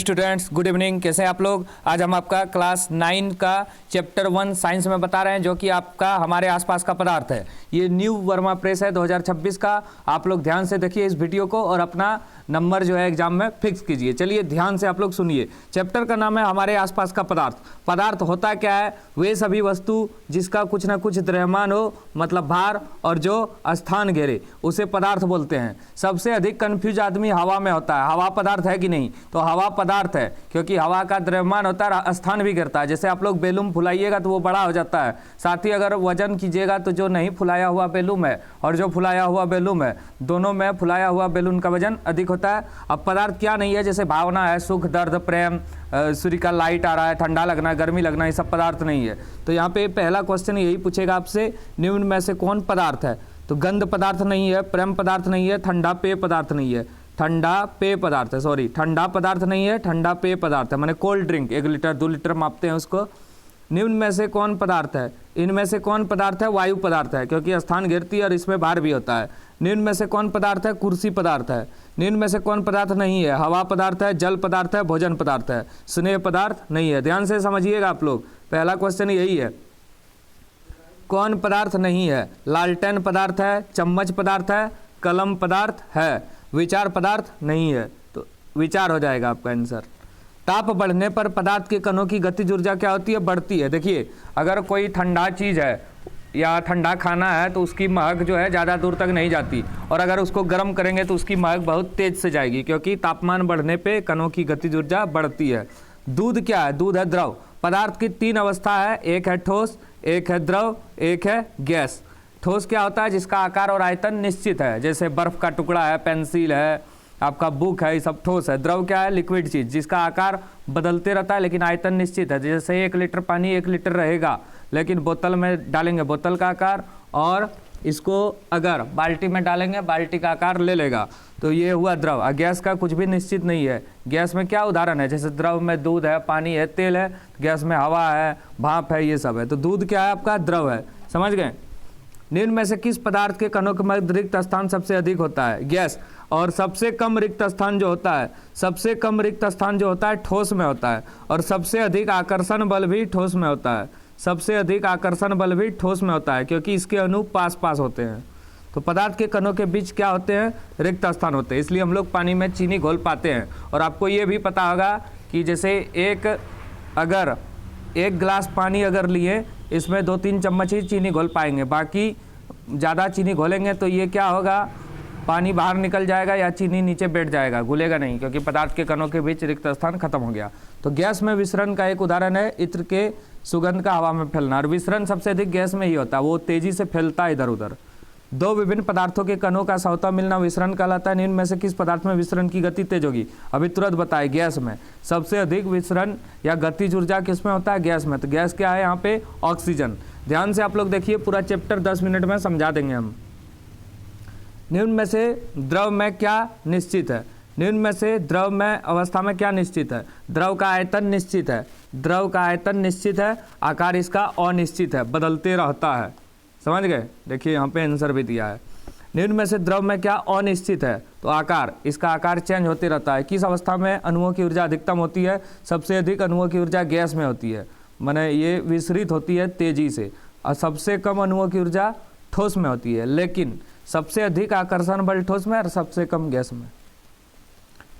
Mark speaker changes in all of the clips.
Speaker 1: Students good evening, कैसे हैं आप लोग। आज हम आपका क्लास 9 का चैप्टर 1 साइंस में बता रहे हैं, जो कि आपका हमारे आसपास का पदार्थ है। ये न्यू वर्मा प्रेस है 2026 का। आप लोग ध्यान से देखिए इस वीडियो को और अपना नंबर जो है एग्जाम में फिक्स कीजिए। चलिए ध्यान से आप लोग सुनिए। चैप्टर का नाम है हमारे आसपास का पदार्थ। पदार्थ होता क्या है? वे सभी वस्तु जिसका कुछ ना कुछ द्रव्यमान हो, मतलब भार, और जो स्थान घेरे, उसे पदार्थ बोलते हैं। सबसे अधिक कंफ्यूज आदमी हवा में होता है। हवा पदार्थ है कि नहीं? तो हवा पदार्थ है, क्योंकि हवा का द्रव्यमान होता है, स्थान भी गिरता है। जैसे आप लोग बेलूम फुलाइएगा तो वो बड़ा हो जाता है। साथ ही अगर वजन कीजिएगा तो जो नहीं फुलाया हुआ बेलूम है और जो फुलाया हुआ बेलूम है, दोनों में फुलाया हुआ बेलून का वजन अधिक होता है। अब पदार्थ क्या नहीं है? जैसे भावना है, सुख, दर्द, प्रेम, सूर्य का लाइट आ रहा है, ठंडा लगना, गर्मी लगना, ये सब पदार्थ नहीं है। तो यहाँ पे पहला क्वेश्चन यही पूछेगा आपसे, निम्न में से कौन पदार्थ है? तो गंध पदार्थ नहीं है, प्रेम पदार्थ नहीं है, ठंडा पेय पदार्थ नहीं है। ठंडा पेय पदार्थ है, सॉरी, ठंडा पदार्थ नहीं है, ठंडा पेय पदार्थ है, माने कोल्ड ड्रिंक। 1 लीटर 2 लीटर मापते हैं उसको। निम्न में से कौन पदार्थ है? इनमें से कौन पदार्थ है? वायु पदार्थ है, क्योंकि स्थान घेरती है और इसमें भार भी होता है। निम्न में से कौन पदार्थ है? कुर्सी पदार्थ है। निम्न में से कौन पदार्थ नहीं है? हवा पदार्थ है, जल पदार्थ है, भोजन पदार्थ है, स्नेह पदार्थ नहीं है। ध्यान से समझिएगा आप लोग, पहला क्वेश्चन यही है। कौन पदार्थ नहीं है? लालटेन पदार्थ है, चम्मच पदार्थ है, कलम पदार्थ है, विचार पदार्थ नहीं है। तो विचार हो जाएगा आपका आंसर। ताप बढ़ने पर पदार्थ के कणों की गतिज ऊर्जा क्या होती है? बढ़ती है। देखिए, अगर कोई ठंडा चीज़ है या ठंडा खाना है तो उसकी महक जो है ज़्यादा दूर तक नहीं जाती, और अगर उसको गर्म करेंगे तो उसकी महक बहुत तेज से जाएगी, क्योंकि तापमान बढ़ने पे कणों की गतिज ऊर्जा बढ़ती है। दूध क्या है? दूध है द्रव। पदार्थ की 3 अवस्था है, एक है ठोस, एक है द्रव, एक है गैस। ठोस क्या होता है? जिसका आकार और आयतन निश्चित है, जैसे बर्फ का टुकड़ा है, पेंसिल है, आपका बुक है, ये सब ठोस है। द्रव क्या है? लिक्विड चीज़, जिसका आकार बदलते रहता है लेकिन आयतन निश्चित है। जैसे 1 लीटर पानी 1 लीटर रहेगा, लेकिन बोतल में डालेंगे बोतल का आकार, और इसको अगर बाल्टी में डालेंगे बाल्टी का आकार ले लेगा। तो ये हुआ द्रव। गैस का कुछ भी निश्चित नहीं है। गैस में क्या उदाहरण है? जैसे द्रव में दूध है, पानी है, तेल है, गैस में हवा है, भाप है, ये सब है। तो दूध क्या है? आपका द्रव है। समझ गए? निम्न में से किस पदार्थ के कणों के मध्य रिक्त स्थान सबसे अधिक होता है? गैस। और सबसे कम रिक्त स्थान जो होता है, सबसे कम रिक्त स्थान जो होता है ठोस में होता है, और सबसे अधिक आकर्षण बल भी ठोस में होता है। सबसे अधिक आकर्षण बल भी ठोस में होता है, क्योंकि इसके अणु पास पास होते हैं। तो पदार्थ के कणों के बीच क्या होते हैं? रिक्त स्थान होते हैं। इसलिए हम लोग पानी में चीनी घोल पाते हैं। और आपको ये भी पता होगा कि जैसे अगर एक गिलास पानी अगर लिए, इसमें 2-3 चम्मच ही चीनी घोल पाएंगे, बाकी ज़्यादा चीनी घोलेंगे तो ये क्या होगा? पानी बाहर निकल जाएगा या चीनी नीचे बैठ जाएगा, घुलेगा नहीं, क्योंकि पदार्थ के कणों के बीच रिक्त स्थान खत्म हो गया। तो गैस में विसरण का एक उदाहरण है इत्र के सुगंध का हवा में फैलना। और विसरण सबसे अधिक गैस में ही होता है, वो तेजी से फैलता है इधर उधर। 2 विभिन्न पदार्थों के कणों का सौता मिलना विसरण कहलाता है। निम्न में से किस पदार्थ में विसरण की गति तेज होगी? अभी तुरंत बताए, गैस में। सबसे अधिक विसरण या गतिज ऊर्जा किस में होता है? गैस में। तो गैस क्या है यहाँ पे? ऑक्सीजन। ध्यान से आप लोग देखिए, पूरा चैप्टर 10 मिनट में समझा देंगे हम। निम्न में से द्रव में क्या निश्चित है? निम्न में से द्रव में अवस्था में क्या निश्चित है? द्रव का आयतन निश्चित है। द्रव का आयतन निश्चित है, आकार इसका अनिश्चित है, बदलते रहता है। समझ गए? देखिए यहाँ पे आंसर भी दिया है। निम्न में से द्रव में क्या अनिश्चित है? तो आकार, इसका आकार चेंज होते रहता है। किस अवस्था में अणुओं की ऊर्जा अधिकतम होती है? सबसे अधिक अणुओं की ऊर्जा गैस में होती है, माने ये विसरित होती है तेजी से। और सबसे कम अणुओं की ऊर्जा ठोस में होती है, लेकिन सबसे अधिक आकर्षण बल ठोस में और सबसे कम गैस में।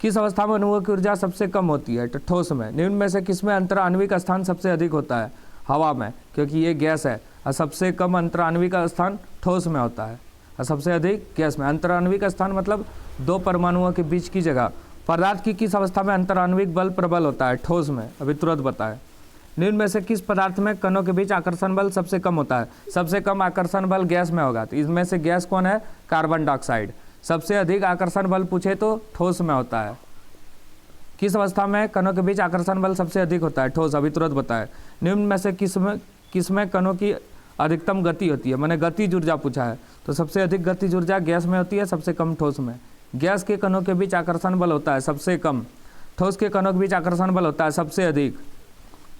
Speaker 1: किस अवस्था में अणुओं की ऊर्जा सबसे कम होती है? तो ठोस में। निम्न में से किसमें अंतराण्विक स्थान सबसे अधिक होता है? हवा में, क्योंकि ये गैस है। और सबसे कम अंतराण्विक स्थान ठोस में होता है, और सबसे अधिक गैस में। अंतराण्विक स्थान मतलब 2 परमाणुओं के बीच की जगह। पदार्थ की किस अवस्था में अंतराण्विक बल प्रबल होता है? ठोस में। अभी तुरंत बताए। निम्न में से किस पदार्थ में कणों के बीच आकर्षण बल सबसे कम होता है? सबसे कम आकर्षण बल गैस में होगा। तो इसमें से गैस कौन है? Carbon dioxide. सबसे अधिक आकर्षण बल पूछे तो ठोस में होता है। किस अवस्था में कणों के बीच आकर्षण बल सबसे अधिक होता है? ठोस। अभी तुरंत बताए। निम्न में से किसमें कणों की अधिकतम गति होती है? मैंने गतिज ऊर्जा पूछा है, तो सबसे अधिक गतिज ऊर्जा गैस में होती है, सबसे कम ठोस में। गैस के कणों के बीच आकर्षण बल होता है सबसे कम। ठोस के कणों के बीच आकर्षण बल होता है सबसे अधिक।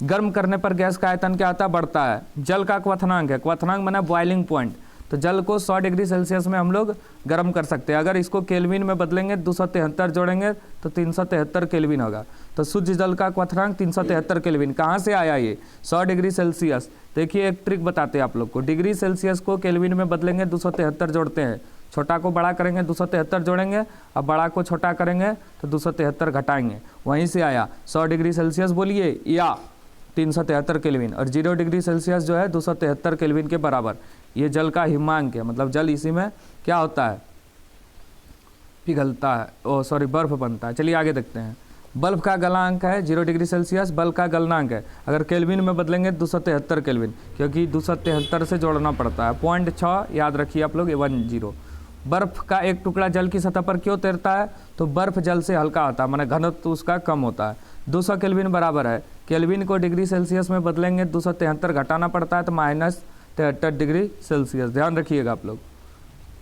Speaker 1: गर्म करने पर गैस का आयतन क्या होता है? बढ़ता है। जल का क्वथनांक है, क्वथनांक माने बॉइलिंग पॉइंट। तो जल को 100 डिग्री सेल्सियस में हम लोग गर्म कर सकते हैं। अगर इसको केल्विन में बदलेंगे, 273 जोड़ेंगे तो 373 केल्विन होगा। तो शुद्ध जल का क्वथनांक 373 केल्विन। कहाँ से आया ये? 100 डिग्री सेल्सियस। देखिए एक ट्रिक बताते हैं आप लोग को, डिग्री सेल्सियस को केल्विन में बदलेंगे 273 जोड़ते हैं, छोटा को बड़ा करेंगे 273 जोड़ेंगे, अब बड़ा को छोटा करेंगे तो 273 घटाएंगे, वहीं से आया 100 डिग्री सेल्सियस बोलिए या 373 केल्विन। और 0 डिग्री सेल्सियस जो है 273 केल्विन के बराबर। ये जल का हिमांक है, मतलब जल इसी में क्या होता है, पिघलता है, बर्फ बनता है। चलिए आगे देखते हैं। बल्ब का गलनांक है 0 डिग्री सेल्सियस, बल्ब का गलनांक है, अगर केल्विन में बदलेंगे 273 केल्विन, क्योंकि 273 से जोड़ना पड़ता है। 0.6 याद रखिए आप लोग, 10। बर्फ का एक टुकड़ा जल की सतह पर क्यों तैरता है? तो बर्फ जल से हल्का होता है, माने घनत्व उसका कम होता है। 200 केल्विन बराबर है, केल्विन को डिग्री सेल्सियस में बदलेंगे 273 घटाना पड़ता है तो -73 डिग्री सेल्सियस, ध्यान रखिएगा आप लोग।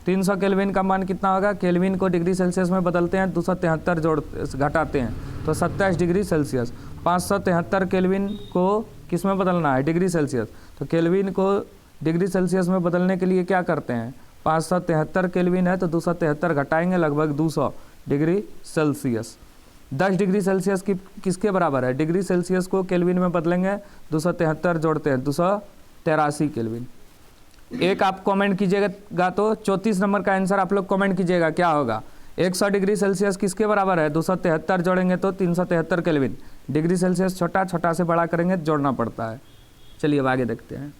Speaker 1: 300 केल्विन का मान कितना होगा? केल्विन को डिग्री सेल्सियस में बदलते हैं 273 घटाते हैं तो 27 डिग्री सेल्सियस। 573 केल्विन को किस में बदलना है? Degree Celsius. तो केल्विन को डिग्री सेल्सियस में बदलने के लिए क्या करते हैं? 573 केल्विन है तो 273 घटाएंगे, लगभग 200 डिग्री सेल्सियस। 10 डिग्री सेल्सियस की किसके बराबर है? डिग्री सेल्सियस को केल्विन में बदलेंगे 273 जोड़ते हैं 283 केल्विन। एक आप कमेंट कीजिएगा तो 34 नंबर का आंसर आप लोग कमेंट कीजिएगा क्या होगा? 100 डिग्री सेल्सियस किसके बराबर है? 273 जोड़ेंगे तो 373 केल्विन। डिग्री सेल्सियस छोटा, छोटा से बड़ा करेंगे तो जोड़ना पड़ता है। चलिए अब आगे देखते हैं।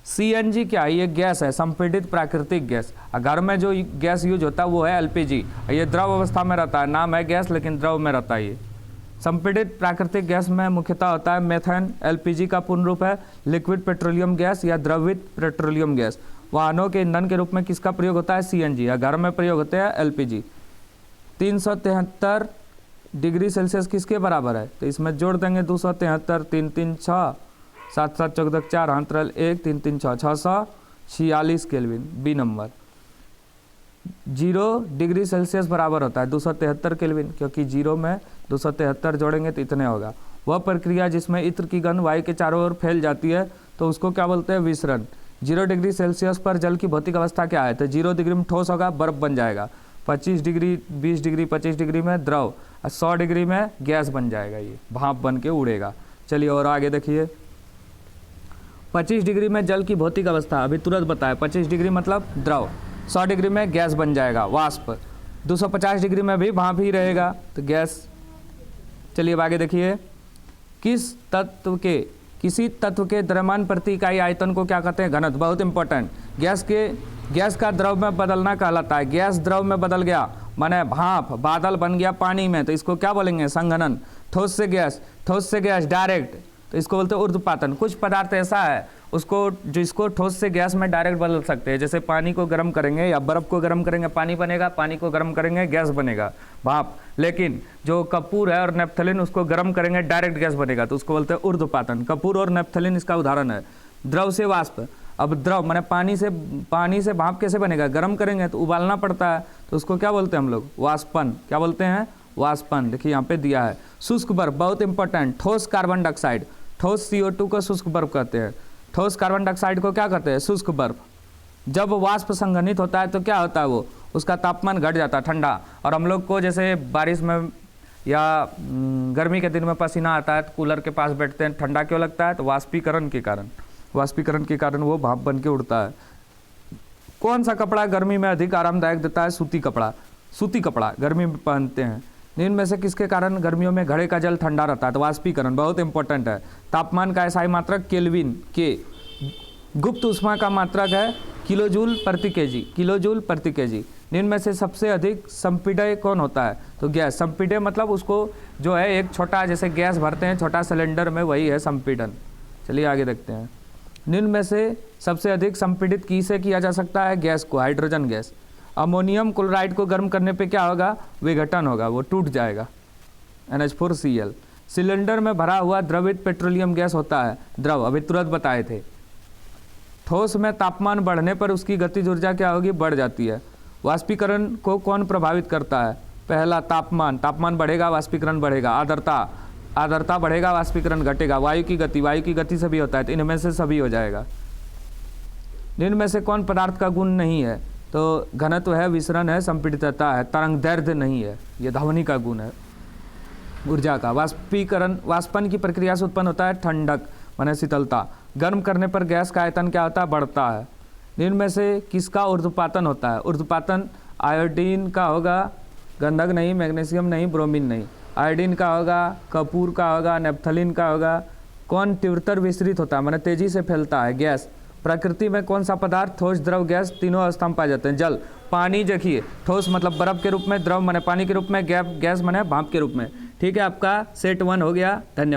Speaker 1: CNG क्या है? ये गैस है, संपीड़ित प्राकृतिक गैस। घर में जो गैस यूज होता है वो है LPG। ये द्रव अवस्था में रहता है, नाम है गैस लेकिन द्रव में रहता है। ये संपीड़ित प्राकृतिक गैस में मुख्यतः होता है मेथेन। LPG का पूर्ण रूप है लिक्विड पेट्रोलियम गैस या द्रवित पेट्रोलियम गैस। वाहनों के ईंधन के रूप में किसका प्रयोग होता है? CNG। या घर में प्रयोग होते हैं LPG। 373 डिग्री सेल्सियस किसके बराबर है? तो इसमें जोड़ देंगे 273, 3 3 6, 7 7 14 4, हाथ रल 1, 3 3 6, 646 kelvin, B number. 0 degree Celsius बराबर होता है 273 केल्विन, क्योंकि 0 में 273 जोड़ेंगे तो इतने होगा। वह प्रक्रिया जिसमें इत्र की गंध वायु के चारों ओर फैल जाती है तो उसको क्या बोलते हैं? विसरण। 0 डिग्री सेल्सियस पर जल की भौतिक अवस्था क्या है? तो 0 डिग्री में ठोस होगा, बर्फ बन जाएगा। 25 डिग्री, 20 डिग्री, 25 डिग्री में द्रव, और 100 डिग्री में गैस बन जाएगा, ये भाप बन के उड़ेगा। चलिए और आगे देखिए। 25 डिग्री में जल की भौतिक अवस्था अभी तुरंत बताया, 25 डिग्री मतलब द्रव, 100 डिग्री में गैस बन जाएगा, वाष्प। 250 डिग्री में भी भाप ही रहेगा तो गैस। चलिए अब आगे देखिए। किसी तत्व के द्रव्यमान प्रति इकाई आयतन को क्या कहते हैं? घनत्व। बहुत इंपॉर्टेंट। गैस का द्रव में बदलना कहलाता है। गैस द्रव में बदल गया माने भाप, बादल बन गया पानी में, तो इसको क्या बोलेंगे? संघनन। ठोस से गैस डायरेक्ट, तो इसको बोलते हैं ऊर्ध्वपातन। कुछ पदार्थ ऐसा है उसको जिसको ठोस से गैस में डायरेक्ट बदल सकते हैं, जैसे पानी को गर्म करेंगे या बर्फ को गर्म करेंगे पानी बनेगा, पानी को गर्म करेंगे गैस बनेगा, भाप। लेकिन जो कपूर है और नेप्थलीन उसको गर्म करेंगे डायरेक्ट गैस बनेगा, तो उसको बोलते हैं ऊर्ध्वपातन। कपूर और नेप्थलीन इसका उदाहरण है। द्रव से वाष्प, अब द्रव माने पानी से भाप कैसे बनेगा? गर्म करेंगे तो उबालना पड़ता है, तो उसको क्या बोलते हैं हम लोग? वाष्पन। क्या बोलते हैं? वाष्पन। देखिए यहाँ पे दिया है। शुष्क बर्फ, बहुत इंपॉर्टेंट। ठोस कार्बन डाइऑक्साइड, ठोस CO2 को शुष्क बर्फ कहते हैं। ठोस कार्बन डाइऑक्साइड को क्या कहते हैं? शुष्क बर्फ। जब वाष्प संघनित होता है तो क्या होता है? वो उसका तापमान घट जाता है, ठंडा। और हम लोग को जैसे बारिश में या गर्मी के दिन में पसीना आता है तो कूलर के पास बैठते हैं, ठंडा क्यों लगता है? तो वाष्पीकरण के कारण वो भाप बन के उड़ता है। कौन सा कपड़ा गर्मी में अधिक आरामदायक देता है? सूती कपड़ा गर्मी में पहनते हैं। इनमें से किसके कारण गर्मियों में घड़े का जल ठंडा रहता है? तो वाष्पीकरण, बहुत इंपॉर्टेंट है। तापमान का एसआई मात्रक केल्विन के। गुप्त ऊष्मा का मात्रक है किलोजूल प्रति केजी। इनमें से सबसे अधिक संपीडय कौन होता है? तो गैस। संपीडय मतलब उसको जो है एक छोटा, जैसे गैस भरते हैं छोटा सिलेंडर में, वही है संपीडन। चलिए आगे देखते हैं। निम्न में से सबसे अधिक संपीड़ित किसे किया जा सकता है? गैस को, हाइड्रोजन गैस। अमोनियम क्लोराइड को गर्म करने पे क्या होगा? विघटन होगा, वो टूट जाएगा, NH4Cl। सिलेंडर में भरा हुआ द्रवित पेट्रोलियम गैस होता है द्रव, अभी तुरंत बताए थे। ठोस में तापमान बढ़ने पर उसकी गतिज ऊर्जा क्या होगी? बढ़ जाती है। वाष्पीकरण को कौन प्रभावित करता है? पहला तापमान बढ़ेगा, वाष्पीकरण बढ़ेगा। आर्द्रता बढ़ेगा, वाष्पीकरण घटेगा। वायु की गति से भी होता है, तो इनमें से सभी हो जाएगा। इनमें से कौन पदार्थ का गुण नहीं है? तो घनत्व है, विसरण है, संपीड़ितता है, तरंग दैर्ध्य नहीं है, ये ध्वनि का गुण है। ऊर्जा का। वाष्पीकरण, वाष्पन की प्रक्रिया से उत्पन्न होता है ठंडक माने शीतलता। गर्म करने पर गैस का आयतन क्या होता है, बढ़ता है। निम्न में से किसका ऊर्ध्वपातन होता है? ऊर्ध्वपातन आयोडीन का होगा, गंधक नहीं, मैग्नीशियम नहीं, ब्रोमीन नहीं। आयोडीन का होगा, कपूर का होगा, नेपथलीन का होगा। कौन तीव्रतर विस्तृत होता है माने तेजी से फैलता है? गैस। प्रकृति में कौन सा पदार्थ ठोस, द्रव, गैस तीनों अवस्था में पाए जाते हैं? जल। पानी देखिए, ठोस मतलब बर्फ के रूप में, द्रव माने पानी के रूप में, गैस माने भाप के रूप में। ठीक है, आपका सेट 1 हो गया। धन्यवाद।